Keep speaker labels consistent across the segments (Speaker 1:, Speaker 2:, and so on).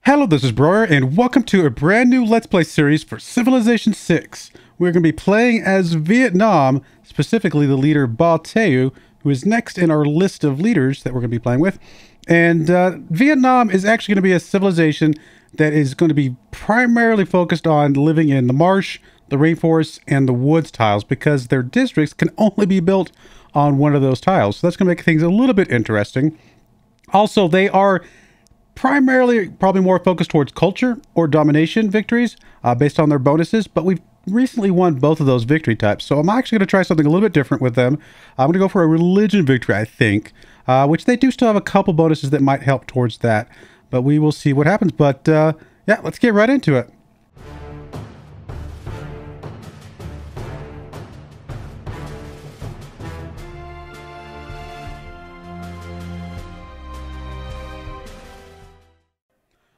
Speaker 1: Hello, this is Broyar, and welcome to a brand new Let's Play series for Civilization 6. We're going to be playing as Vietnam, specifically the leader Ba Trieu, who is next in our list of leaders that we're going to be playing with. And Vietnam is actually going to be a civilization that is going to be primarily focused on living in the marsh, the rainforests, and the woods tiles, because their districts can only be built on one of those tiles. So that's going to make things a little bit interesting. Also, they are primarily probably more focused towards culture or domination victories based on their bonuses, but we've recently won both of those victory types, so I'm actually going to try something a little bit different with them. I'm going to go for a religion victory, I think, which they do still have a couple bonuses that might help towards that, but we will see what happens. But yeah, let's get right into it.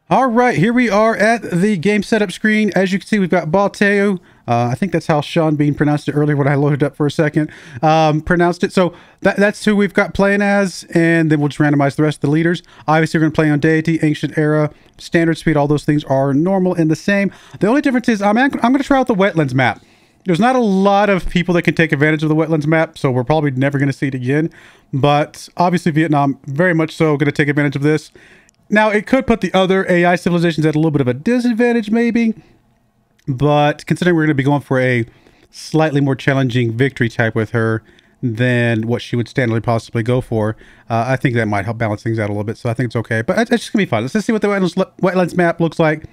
Speaker 1: All right, here we are at the game setup screen. As you can see, we've got Ba Trieu. I think that's how Sean Bean pronounced it earlier when I loaded up for a second. Pronounced it. So that's who we've got playing as, and then we'll just randomize the rest of the leaders. Obviously, we're going to play on Deity, Ancient Era, Standard Speed. All those things are normal and the same. The only difference is I'm going to try out the Wetlands Map. There's not a lot of people that can take advantage of the Wetlands Map, so we're probably never going to see it again. But obviously, Vietnam, very much so, going to take advantage of this. Now, it could put the other AI civilizations at a little bit of a disadvantage, maybe. But considering we're going to be going for a slightly more challenging victory type with her than what she would standardly possibly go for, I think that might help balance things out a little bit. So I think it's okay. But it's just going to be fun. Let's just see what the Wetlands Map looks like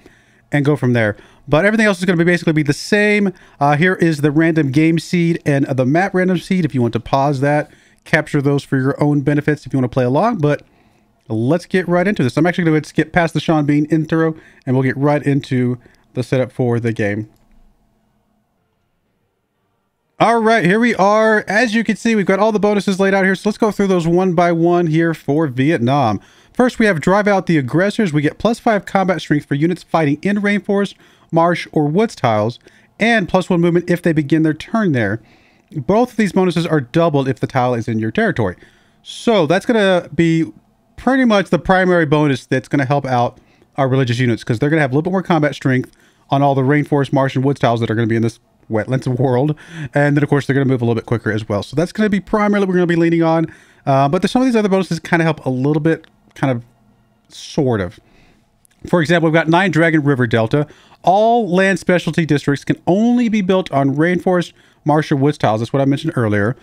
Speaker 1: and go from there. But everything else is going to basically be the same. Here is the random game seed and the map random seed. If you want to pause that, capture those for your own benefits if you want to play along. But let's get right into this. I'm actually going to skip past the Sean Bean intro, and we'll get right into the setup for the game. All right, here we are. As you can see, we've got all the bonuses laid out here, so let's go through those one by one here for Vietnam. First, we have Drive Out the Aggressors. We get +5 combat strength for units fighting in rainforest, marsh, or woods tiles, and +1 movement if they begin their turn there. Both of these bonuses are doubled if the tile is in your territory. So that's going to be pretty much the primary bonus that's going to help out our religious units, because they're going to have a little bit more combat strength on all the rainforest, marsh, and woods tiles that are going to be in this wetlands world. And then, of course, they're going to move a little bit quicker as well. So that's going to be primarily what we're going to be leaning on. But there's some of these other bonuses kind of help a little bit, kind of, sort of. For example, we've got 9 Dragon River Delta. All land specialty districts can only be built on rainforest, marsh, or woods tiles. That's what I mentioned earlier.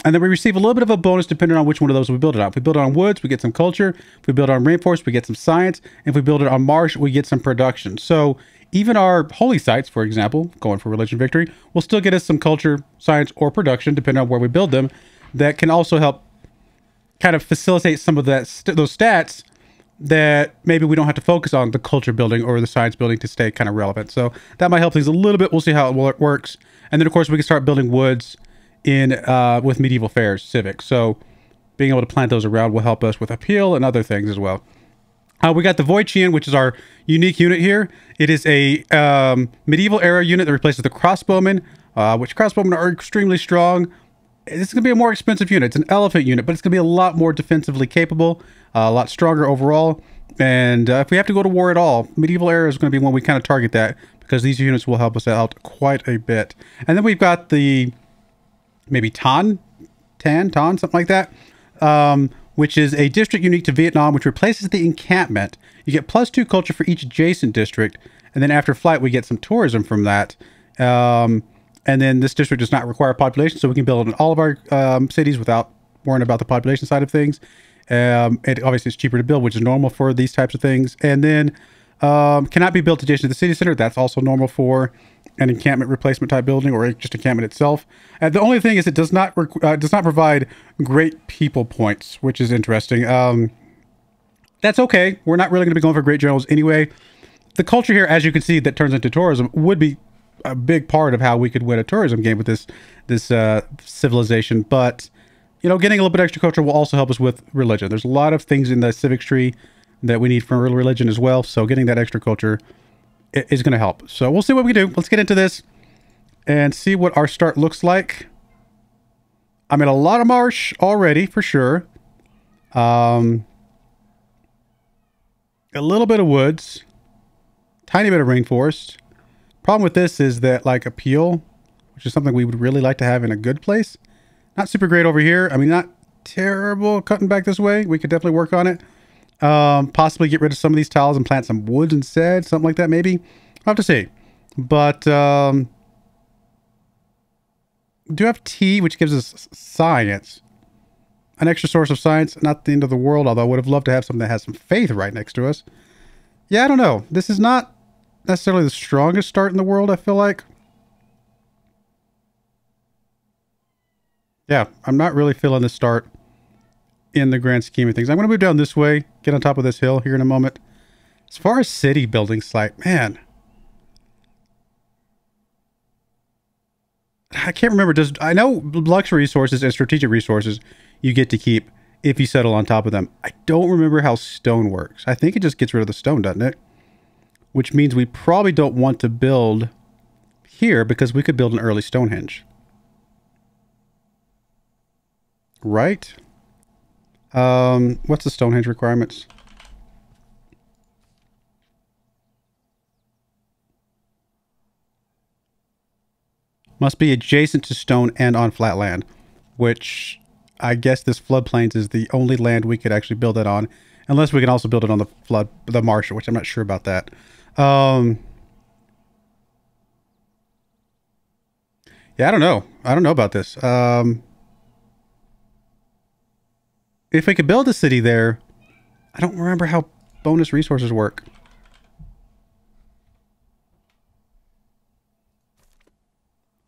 Speaker 1: And then we receive a little bit of a bonus depending on which one of those we build it on. If we build it on woods, we get some culture. If we build it on rainforest, we get some science. And if we build it on marsh, we get some production. So even our holy sites, for example, going for religion victory, will still get us some culture, science, or production, depending on where we build them. That can also help kind of facilitate some of those stats that maybe we don't have to focus on the culture building or the science building to stay kind of relevant. So that might help things a little bit. We'll see how it works. And then, of course, we can start building woods in with medieval fairs, civic. So being able to plant those around will help us with appeal and other things as well. We got the Voichian, which is our unique unit here. It is a medieval era unit that replaces the crossbowmen, which crossbowmen are extremely strong. This is going to be a more expensive unit. It's an elephant unit, but it's going to be a lot more defensively capable, a lot stronger overall. And if we have to go to war at all, medieval era is going to be when we kind of target that, because these units will help us out quite a bit. And then we've got the maybe Tan, something like that, which is a district unique to Vietnam, which replaces the encampment. You get +2 culture for each adjacent district, and then after flight, we get some tourism from that. And then this district does not require population, so we can build in all of our cities without worrying about the population side of things. It obviously it's cheaper to build, which is normal for these types of things. And then cannot be built adjacent to the city center. That's also normal for an encampment replacement type building, or just encampment itself. And the only thing is it does not provide great people points, which is interesting. That's okay. We're not really going to be going for great generals anyway. The culture here, as you can see, that turns into tourism would be a big part of how we could win a tourism game with this civilization. But you know, getting a little bit extra culture will also help us with religion. There's a lot of things in the civics tree that we need from religion as well. So getting that extra culture is going to help. So we'll see what we do. Let's get into this and see what our start looks like. I'm in a lot of marsh already, for sure. A little bit of woods. Tiny bit of rainforest. Problem with this is that, like, appeal, which is something we would really like to have in a good place. Not super great over here. I mean, not terrible cutting back this way. We could definitely work on it. Possibly get rid of some of these tiles and plant some woods instead. Something like that, maybe. I'll have to see. But, do have tea, which gives us science. An extra source of science. Not the end of the world, although I would have loved to have something that has some faith right next to us. Yeah, I don't know. This is not necessarily the strongest start in the world, I feel like. Yeah, I'm not really feeling this start in the grand scheme of things. I'm going to move down this way, get on top of this hill here in a moment. As far as city building site, man. I can't remember. I know luxury resources and strategic resources you get to keep if you settle on top of them. I don't remember how stone works. I think it just gets rid of the stone, doesn't it? Which means we probably don't want to build here because we could build an early Stonehenge. Right? What's the Stonehenge requirements? Must be adjacent to stone and on flat land, which I guess this floodplains is the only land we could actually build it on, unless we can also build it on the Marsh, which I'm not sure about that. Yeah, I don't know. I don't know about this. If we could build a city there, I don't remember how bonus resources work.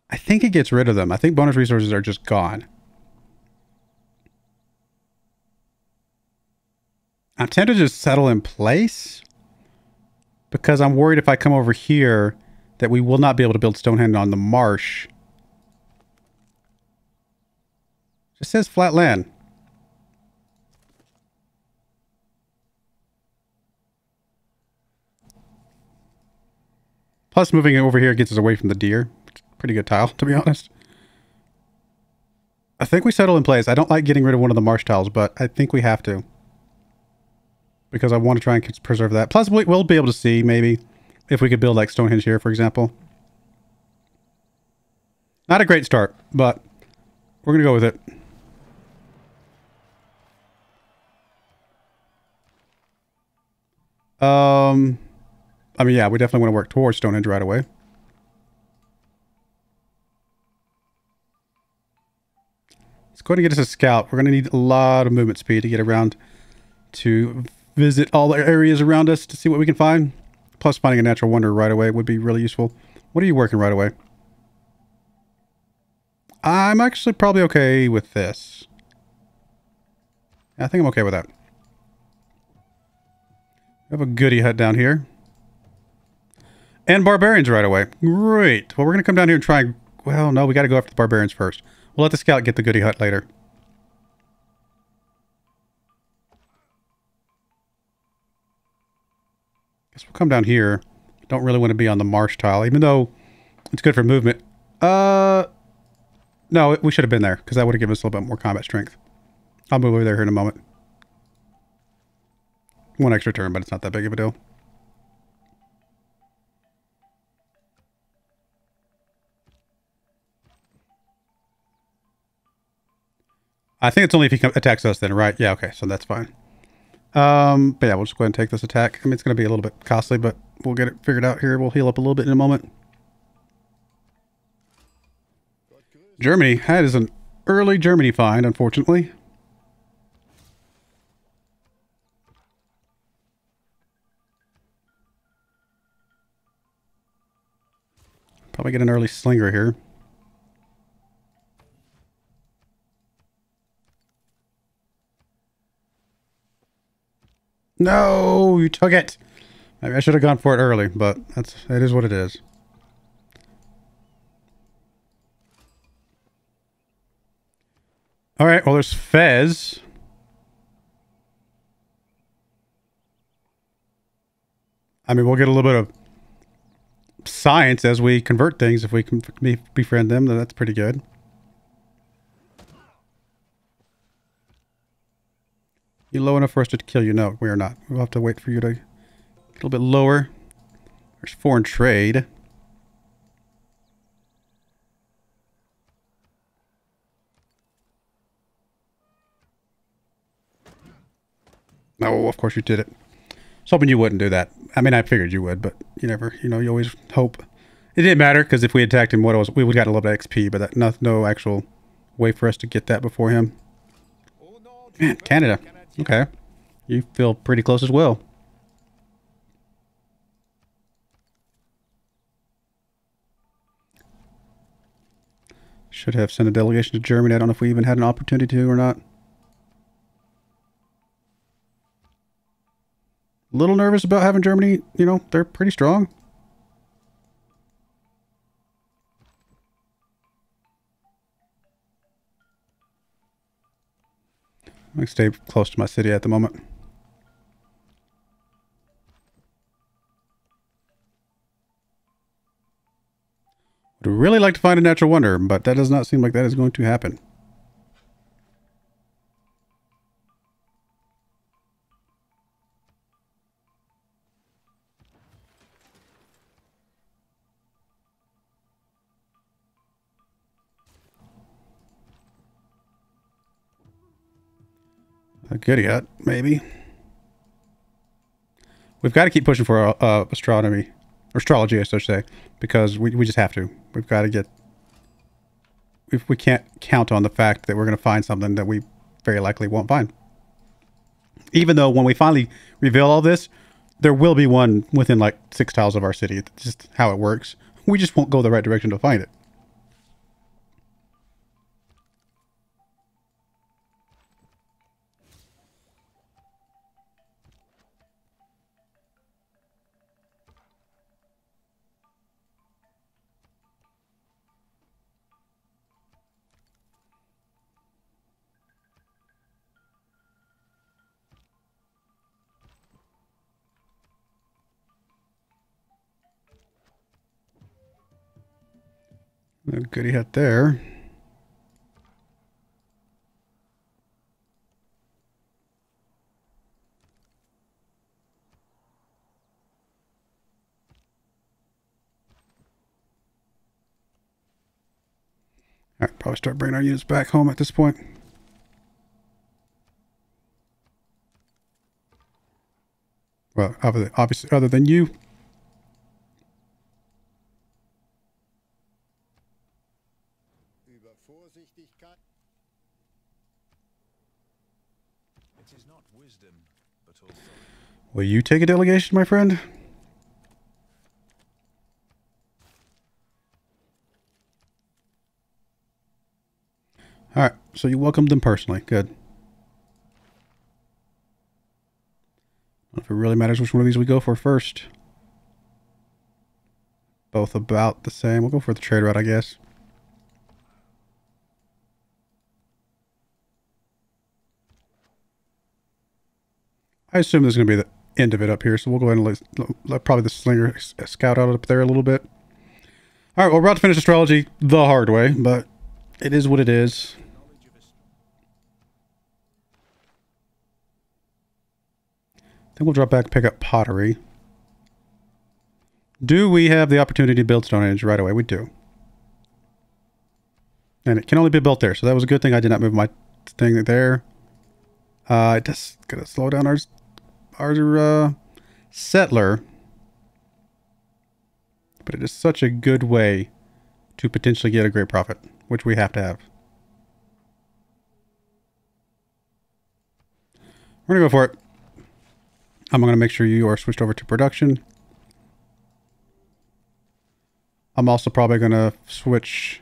Speaker 1: I think it gets rid of them. I think bonus resources are just gone. I'm tempted to just settle in place because I'm worried if I come over here that we will not be able to build Stonehenge on the Marsh. It just says flat land. Plus, moving it over here gets us away from the deer. Pretty good tile, to be honest. I think we settle in place. I don't like getting rid of one of the marsh tiles, but I think we have to. Because I want to try and preserve that. Plus, we'll be able to see, maybe, if we could build, like, Stonehenge here, for example. Not a great start, but we're going to go with it. I mean, yeah, we definitely want to work towards Stonehenge right away. Let's go ahead and get us a scout. We're going to need a lot of movement speed to get around to visit all the areas around us to see what we can find. Plus, finding a natural wonder right away would be really useful. What are you working right away? I'm actually probably okay with this. I think I'm okay with that. We have a goodie hut down here. And barbarians right away. Great. Well, we're going to come down here and try... Well, no, we got to go after the barbarians first. We'll let the scout get the goodie hut later. Guess we'll come down here. Don't really want to be on the marsh tile, even though it's good for movement. No, we should have been there, because that would have given us a little bit more combat strength. I'll move over there here in a moment. One extra turn, but it's not that big of a deal. I think it's only if he attacks us then, right? Yeah, okay, so that's fine. But yeah, we'll just go ahead and take this attack. I mean, it's going to be a little bit costly, but we'll get it figured out here. We'll heal up a little bit in a moment. Germany. That is an early Germany find, unfortunately. Probably get an early slinger here. No, you took it. Maybe I should have gone for it early, but it is what it is. All right, well, there's Fez. I mean, we'll get a little bit of science as we convert things. If we can befriend them, then that's pretty good. You low enough for us to kill you? No, we are not. We'll have to wait for you to little bit lower. There's foreign trade. Oh, of course you did it. I was hoping you wouldn't do that. I mean, I figured you would, but you never, you know, you always hope. It didn't matter, because if we attacked him, we would have gotten a little bit of XP, but that, no actual way for us to get that before him. Man, Canada. Okay. You feel pretty close as well. Should have sent a delegation to Germany. I don't know if we even had an opportunity to or not. A little nervous about having Germany, you know, they're pretty strong. I'm going to stay close to my city at the moment. Would really like to find a natural wonder, but that does not seem like that is going to happen. A Goodiot, maybe. We've got to keep pushing for astrology, I should say, because we just have to. We've got to get... We can't count on the fact that we're going to find something that we very likely won't find. Even though when we finally reveal all this, there will be one within like 6 tiles of our city. It's just how it works. We just won't go the right direction to find it. A goody hut there. Alright, probably start bringing our units back home at this point. Well, obviously, other than you. Will you take a delegation, my friend? Alright, so you welcomed them personally. Good. I don't know if it really matters which one of these we go for first. Both about the same. We'll go for the trade route, I guess. I assume this is going to be the end of it up here, so we'll go ahead and let probably the slinger scout out up there a little bit. All right, well, we're about to finish astrology the hard way, but it is what it is. Then we'll drop back and pick up pottery. Do we have the opportunity to build Stonehenge right away? We do. And it can only be built there, so that was a good thing I did not move my thing there. It just gonna slow down our settler. But it is such a good way to potentially get a great profit, which we have to have. We're gonna go for it. I'm gonna make sure you are switched over to production. I'm also probably gonna switch.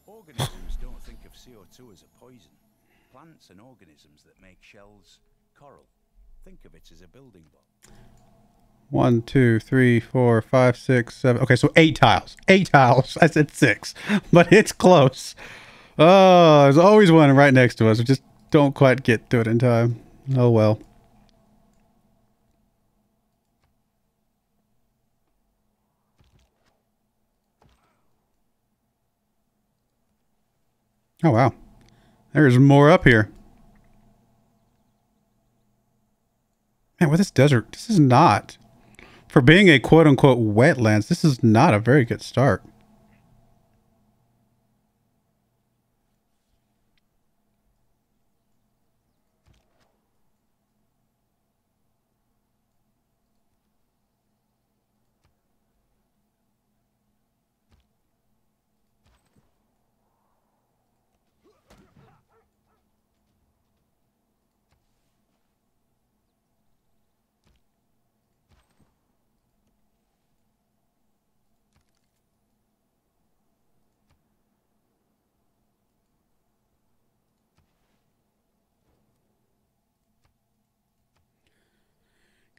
Speaker 2: Organisms don't think of CO2 as a poison. Plants and organisms that make shells, coral, think of it as a building block.
Speaker 1: 1, 2, 3, 4, 5, 6, 7. Okay, so 8 tiles. 8 tiles. I said 6, but it's close. Oh, there's always one right next to us. We just don't quite get to it in time. Oh well. Oh wow. There's more up here. Man, with this desert, this is not, for being a quote-unquote wetlands, this is not a very good start.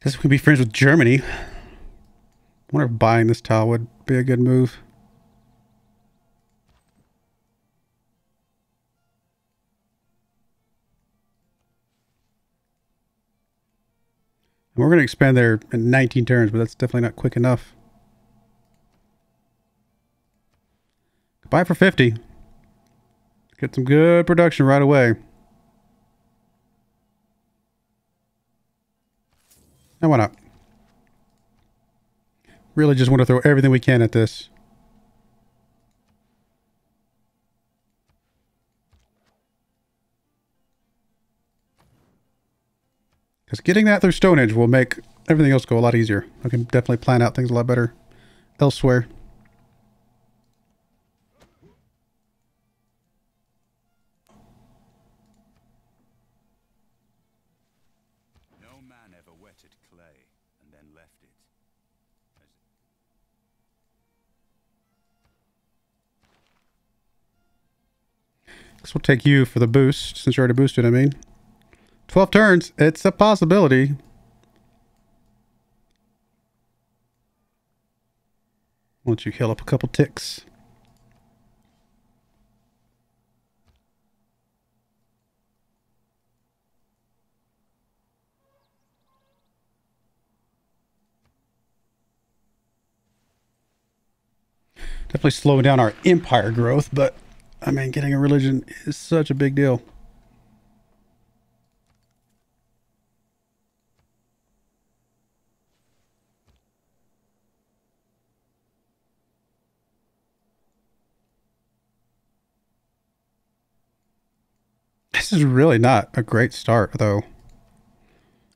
Speaker 1: Guess we can be friends with Germany. I wonder if buying this tile would be a good move. And we're going to expand there in 19 turns, but that's definitely not quick enough. Buy for 50. Get some good production right away. And why not? Really just want to throw everything we can at this. Because getting that through Stonehenge will make everything else go a lot easier. I can definitely plan out things a lot better elsewhere.
Speaker 2: No man ever wetted clay and then left it.
Speaker 1: This will take you for the boost, since you're already boosted, I mean. 12 turns, it's a possibility. Once you heal up a couple ticks. Definitely slowing down our empire growth, but I mean, getting a religion is such a big deal. This is really not a great start, though.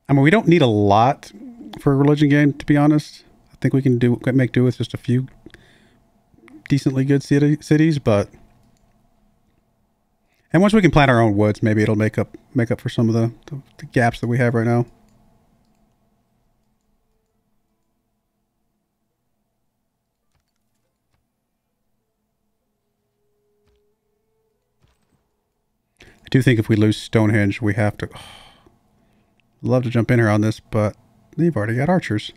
Speaker 1: I mean, we don't need a lot for a religion game, to be honest. I think we can make do with just a few decently good cities, but and once we can plant our own woods, maybe it'll make up for some of the gaps that we have right now. I do think if we lose Stonehenge, we have to. Love to jump in here on this, but they've already got archers.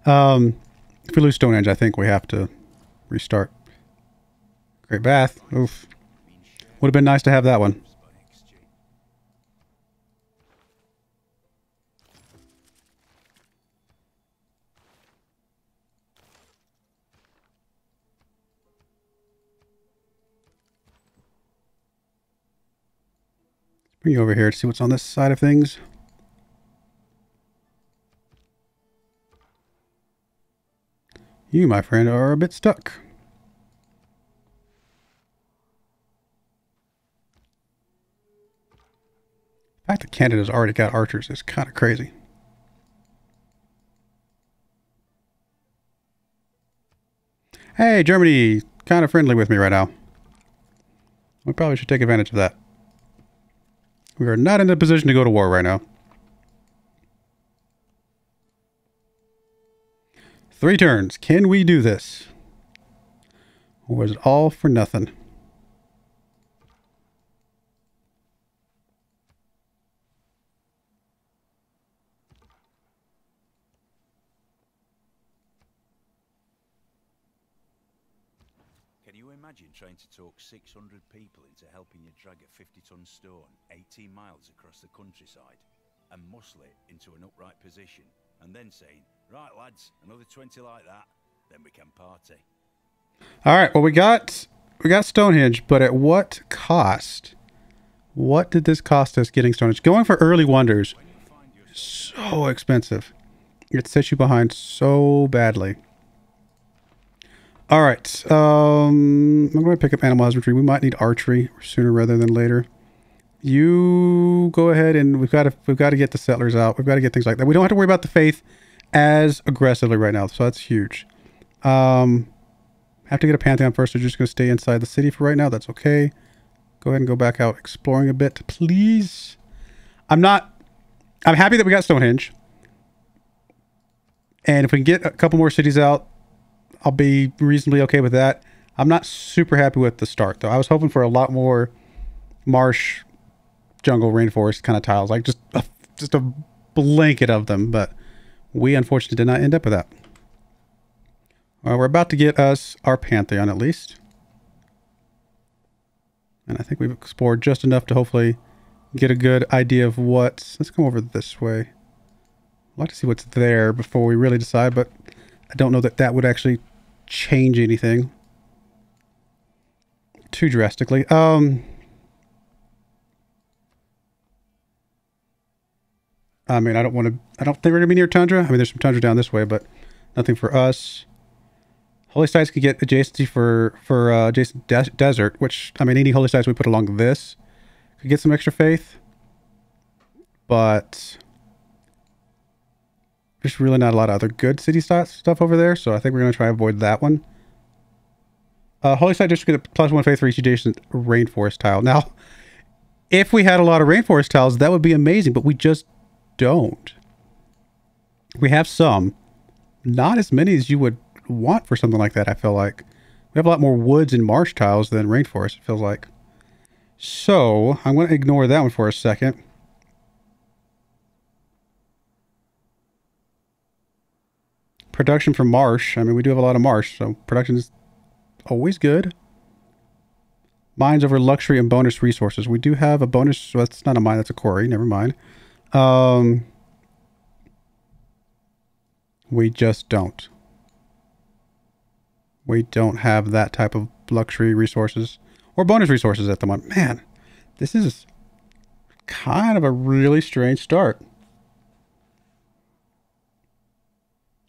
Speaker 1: If we lose Stonehenge, I think we have to restart. Great Bath. Oof. Would have been nice to have that one. Let's bring you over here to see what's on this side of things. You, my friend, are a bit stuck. The fact that Canada's already got archers is kind of crazy. Hey, Germany, kind of friendly with me right now. We probably should take advantage of that. We are not in a position to go to war right now. 3 turns. Can we do this? Or was it all for nothing?
Speaker 2: Can you imagine trying to talk 600 people into helping you drag a 50-ton stone 18 miles across the countryside and muscle it into an upright position and then saying, right lads, another 20 like that, then we can party.
Speaker 1: All right, well we got Stonehenge, but at what cost? What did this cost us getting Stonehenge? Going for early wonders. so expensive. It sets you behind so badly. All right. I'm going to pick up animal husbandry. We might need archery sooner rather than later. You go ahead, and we've got to get the settlers out. We've got to get things like that. We don't have to worry about the faith as aggressively right now, so that's huge. Have to get a pantheon first. We're just going to stay inside the city for right now. That's okay. Go ahead and go back out exploring a bit, please. I'm happy that we got Stonehenge. And if we can get a couple more cities out, I'll be reasonably okay with that. I'm not super happy with the start, though. I was hoping for a lot more marsh, jungle, rainforest kind of tiles. Like just a blanket of them. But we unfortunately did not end up with that. We're about to get us our pantheon at least. And I think we've explored just enough to hopefully get a good idea of what's... Let's come over this way. I'd like to see what's there before we really decide, but I don't know that that would actually change anything too drastically. I mean, I don't think we're gonna be near tundra. I mean, there's some tundra down this way, but nothing for us. Holy sites could get adjacency for adjacent desert, which, I mean, any holy sites we put along this could get some extra faith. But there's really not a lot of other good city stuff over there, so I think we're going to try to avoid that one. Holy site district get a +1 faith for each adjacent rainforest tile. Now, if we had a lot of rainforest tiles, that would be amazing, but we just don't. We have some. Not as many as you would want for something like that, I feel like. We have a lot more woods and marsh tiles than rainforest, it feels like. So, I'm going to ignore that one for a second. Production from marsh. I mean, we do have a lot of marsh, so production is always good. Mines over luxury and bonus resources. We do have a bonus. So that's not a mine, that's a quarry. Never mind. We just don't. We don't have that type of luxury resources or bonus resources at the moment. Man, this is kind of a really strange start.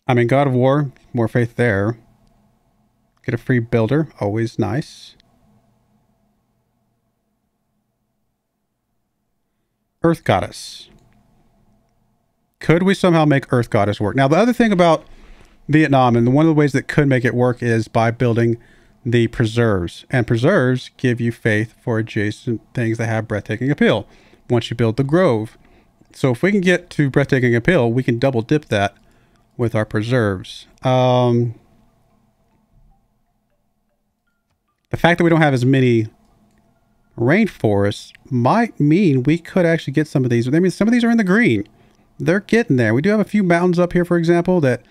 Speaker 1: I mean, God of War, more faith there. Get a free builder, always nice. Earth Goddess. Could we somehow make Earth Goddess work? Now, the other thing about Vietnam, and one of the ways that could make it work, is by building the preserves. And preserves give you faith for adjacent things that have breathtaking appeal once you build the grove. So if we can get to breathtaking appeal, we can double dip that with our preserves. The fact that we don't have as many rainforests might mean we could actually get some of these. I mean, some of these are in the green. They're getting there. We do have a few mountains up here, for example, that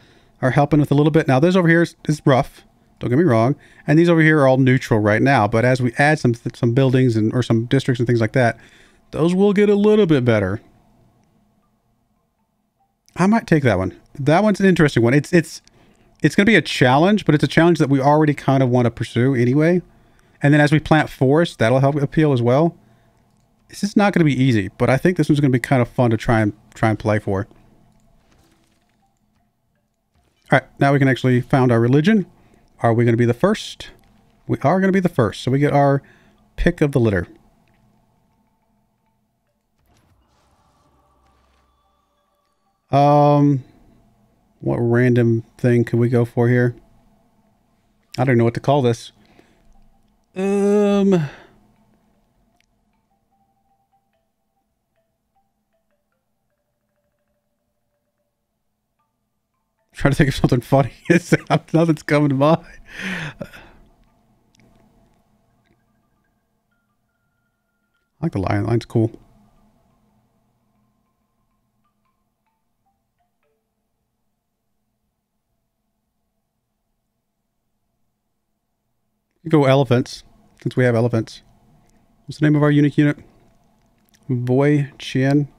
Speaker 1: are helping with a little bit. Now, this over here is rough. Don't get me wrong. And these over here are all neutral right now. But as we add some buildings or some districts and things like that, those will get a little bit better. I might take that one. That one's an interesting one. It's going to be a challenge, but it's a challenge that we already kind of want to pursue anyway. And then as we plant forests, that'll help appeal as well. This is not going to be easy, but I think this one's going to be kind of fun to try and play for. All right, now we can actually found our religion. Are we going to be the first? We are going to be the first. So we get our pick of the litter. What random thing could we go for here? I don't know what to call this. Trying to think of something funny. Nothing's coming to mind. I like the lion. Lion's cool. We go elephants, since we have elephants. What's the name of our unique unit? Boy Chien.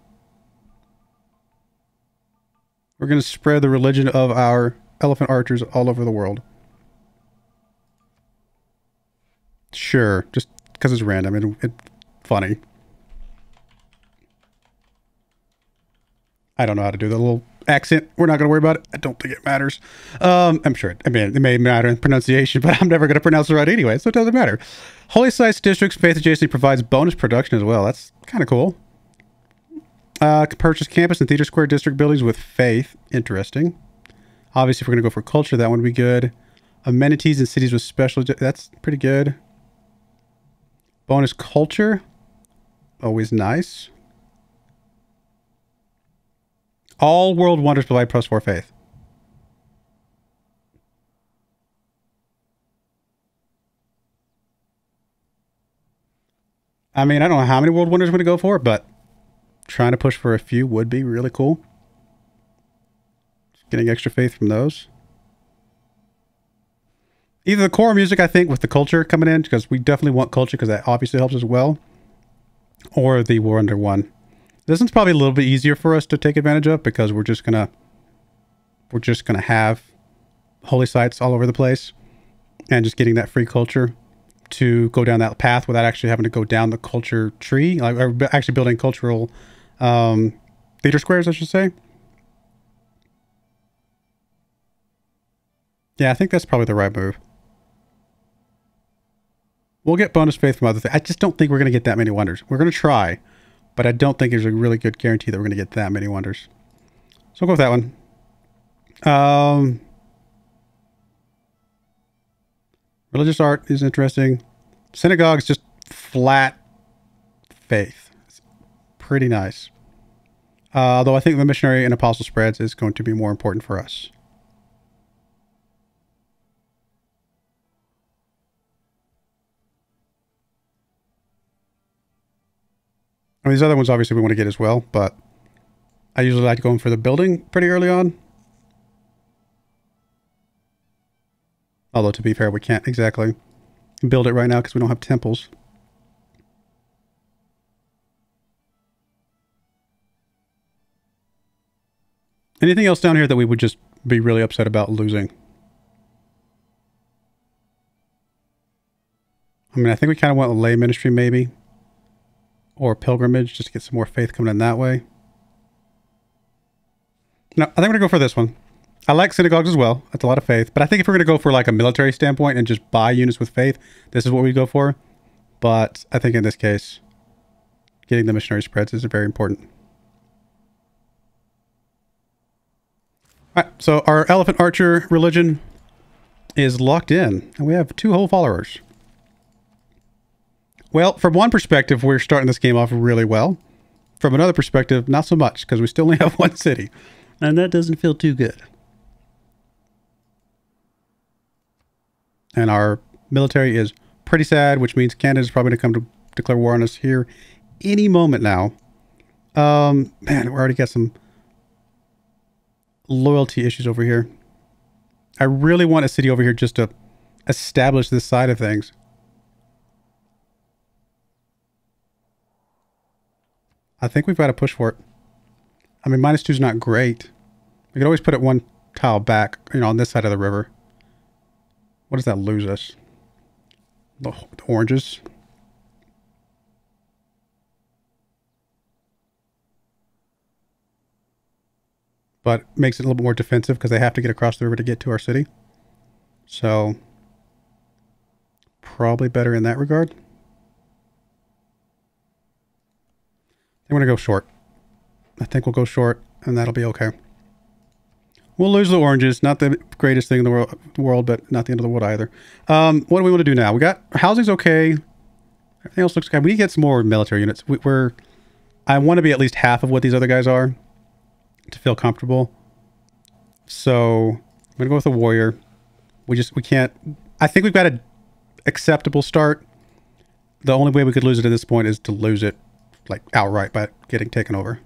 Speaker 1: We're going to spread the religion of our elephant archers all over the world. Sure, just because it's random. It's funny. I don't know how to do the little accent. We're not going to worry about it. I don't think it matters. I'm sure it may matter in pronunciation, but I'm never going to pronounce it right anyway, so it doesn't matter. Holy Sites Districts, Faith Adjacent provides bonus production as well. That's kind of cool. Purchase campus and theater square district buildings with faith. Interesting. Obviously, if we're going to go for culture, that one would be good. Amenities in cities with special... That's pretty good. Bonus culture. Always nice. All world wonders provide +4 faith. I mean, I don't know how many world wonders we're going to go for, but trying to push for a few would be really cool. Getting extra faith from those. Either the core music, I think, with the culture coming in, because we definitely want culture, because that obviously helps as well. Or the wonder one. This one's probably a little bit easier for us to take advantage of, because we're just gonna have holy sites all over the place, and just getting that free culture to go down that path without actually having to go down the culture tree, like actually building cultural theater squares, I should say. Yeah, I think that's probably the right move. We'll get bonus faith from other things. I just don't think we're going to get that many wonders. We're going to try, but I don't think there's a really good guarantee that we're going to get that many wonders. So we'll go with that one. Religious art is interesting. Synagogues, just flat faith. It's pretty nice. Although I think the missionary and apostle spreads is going to be more important for us. I mean, these other ones obviously we want to get as well, but I usually like going for the building pretty early on. Although, to be fair, we can't exactly build it right now because we don't have temples. Anything else down here that we would just be really upset about losing? I mean, I think we kind of want a lay ministry maybe. Or pilgrimage, just to get some more faith coming in that way. No, I think I'm going to go for this one. I like synagogues as well. That's a lot of faith. But I think if we're going to go for like a military standpoint and just buy units with faith, this is what we go for. But I think in this case, getting the missionary spreads is very important. All right, so our elephant archer religion is locked in. And we have 2 whole followers. Well, from one perspective, we're starting this game off really well. From another perspective, not so much, because we still only have 1 city. And that doesn't feel too good. And our military is pretty sad, which means Canada's probably going to come to declare war on us here any moment now. Man, we already got some loyalty issues over here. I really want a city over here just to establish this side of things. I think we've got to push for it. I mean, -2 is not great. We could always put it 1 tile back, you know, on this side of the river. What does that lose us? The oranges. But makes it a little bit more defensive because they have to get across the river to get to our city. So, probably better in that regard. I'm going to go short. I think we'll go short, and that'll be okay. We'll lose the oranges. Not the greatest thing in the world, but not the end of the world either. What do we want to do now? We got housing's okay. Everything else looks okay. We need to get some more military units. I want to be at least half of what these other guys are to feel comfortable. So I'm going to go with a warrior. We can't. I think we've got an acceptable start. The only way we could lose it at this point is to lose it like outright by getting taken over.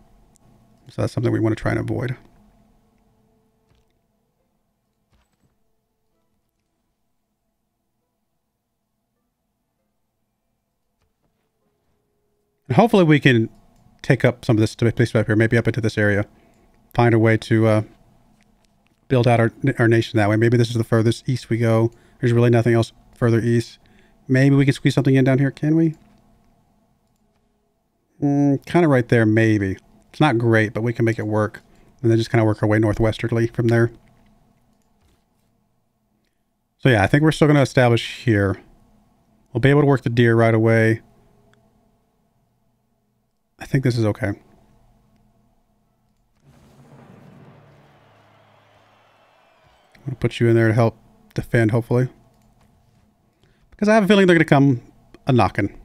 Speaker 1: So that's something we want to try and avoid. And hopefully we can take up some of this space up here, maybe up into this area. Find a way to build out our nation that way. Maybe this is the furthest east we go. There's really nothing else further east. Maybe we can squeeze something in down here, can we? Kind of right there, maybe. It's not great, but we can make it work. And then just kind of work our way northwesterly from there. So yeah, I think we're still going to establish here. We'll be able to work the deer right away. I think this is okay. I'm going to put you in there to help defend, hopefully. Because I have a feeling they're going to come a-knocking.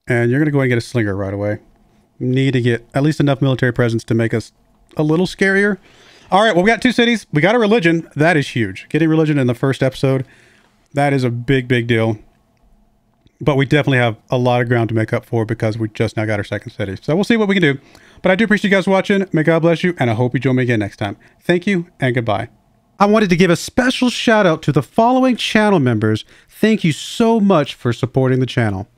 Speaker 1: And you're going to go ahead and get a slinger right away. Need to get at least enough military presence to make us a little scarier. All right, well, we got 2 cities. We got a religion. That is huge. Getting religion in the first episode, that is a big, big deal. But we definitely have a lot of ground to make up for because we just now got our 2nd city. So we'll see what we can do. But I do appreciate you guys watching. May God bless you, and I hope you join me again next time. Thank you, and goodbye. I wanted to give a special shout out to the following channel members. Thank you so much for supporting the channel.